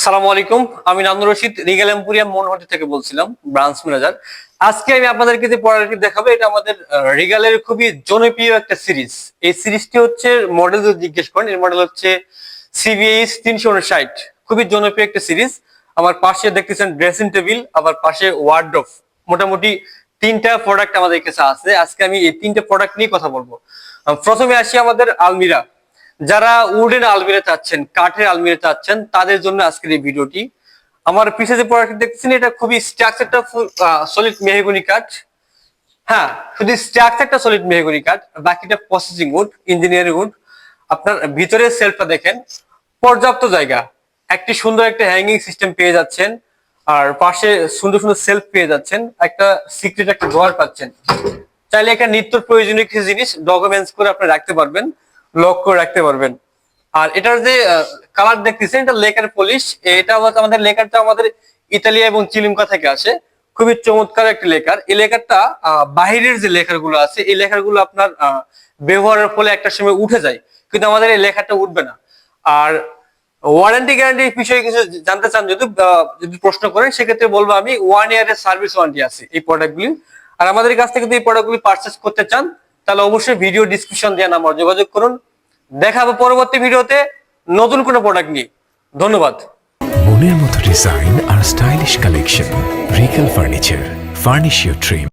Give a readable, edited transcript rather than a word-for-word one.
সালামু আলাইকুম, আমি নান্নু রশিদ রিগেল এম্পোরিয়াম মনোহরদী থেকে বলছিলাম, ব্রাঞ্চ ম্যানেজার। আজকে আমি আপনাদেরকে যে প্রোডাক্টটি দেখাবো এটা আমাদের রিগালের খুবই জনপ্রিয় একটা সিরিজ। এই সিরিজটি হচ্ছে মডেল যদি জিজ্ঞেস করেন, এর মডেল হচ্ছে সিবিএইচ 359। খুবই জনপ্রিয় একটা সিরিজ। আমার পাশে দেখতেছেন ড্রেসিং টেবিল, আবার পাশে ওয়ার্ডরোব। মোটামুটি তিনটা প্রোডাক্ট আমাদের কাছে আছে। আজকে আমি এই তিনটা প্রোডাক্ট নিয়ে কথা বলবো। প্রথমে আসি আমাদের আলমিরা। যারা উডেন আলমিরা চাচ্ছেন, কাঠের আলমিরা চাচ্ছেন, তাদের জন্য আজকের এই ভিডিওটি। আমার পিছে যে প্রোডাক্ট দেখছেন এটা খুবই স্ট্রাকচারটা সলিড মেহগনি কাঠ। হ্যাঁ, শুধু স্ট্রাকচারটা সলিড মেহগনি কাঠ, বাকিটা প্রসেসিং উড, ইঞ্জিনিয়ারিং উড। আপনার ভিতরে সেলফটা দেখেন, পর্যাপ্ত জায়গা, একটি সুন্দর একটা হ্যাঙ্গিং সিস্টেম পেয়ে যাচ্ছেন, আর পাশে সুন্দর সুন্দর সেলফ পেয়ে যাচ্ছেন, একটা সিক্রেট একটা ড্রয়ার পাচ্ছেন। চাইলে একটা নিত্য প্রয়োজনীয় কিছু জিনিস ডকুমেন্টস করে আপনি রাখতে পারবেন, লক করে রাখতে পারবেন। আর এটার যে কালার দেখতেছেন এটা লেকার পলিশ। এটা আমাদের লেকারটা আমাদের ইতালিয়া এবং চিলিমকা থেকে আসে। খুবই চমৎকার একটা লেকার। এই লেকারটা বাহিরের যে লেখার গুলো আছে এই লেখার গুলো আপনার ব্যবহারের ফলে একটা সময় উঠে যায়, কিন্তু আমাদের এই লেখাটা উঠবে না। আর ওয়ারেন্টি গ্যারান্টির বিষয়ে কিছু জানতে চান যদি প্রশ্ন করেন, সেক্ষেত্রে বলবো আমি 1 ইয়ারের সার্ভিস ওয়ারেন্টি আছে এই প্রোডাক্টগুলি। আর আমাদের কাছ থেকে যদি এই প্রোডাক্টগুলি পারচেস করতে চান তাহলে অবশ্যই ভিডিও ডিসক্রিপশন দেওয়া নাম্বার যোগাযোগ করুন। দেখা হবে পরবর্তী ভিডিওতে নতুন কোনো প্রোডাক্ট নিয়ে। ধন্যবাদ। মনের মতো ডিজাইন আর stylish collection, Regal furniture, furnish your dream.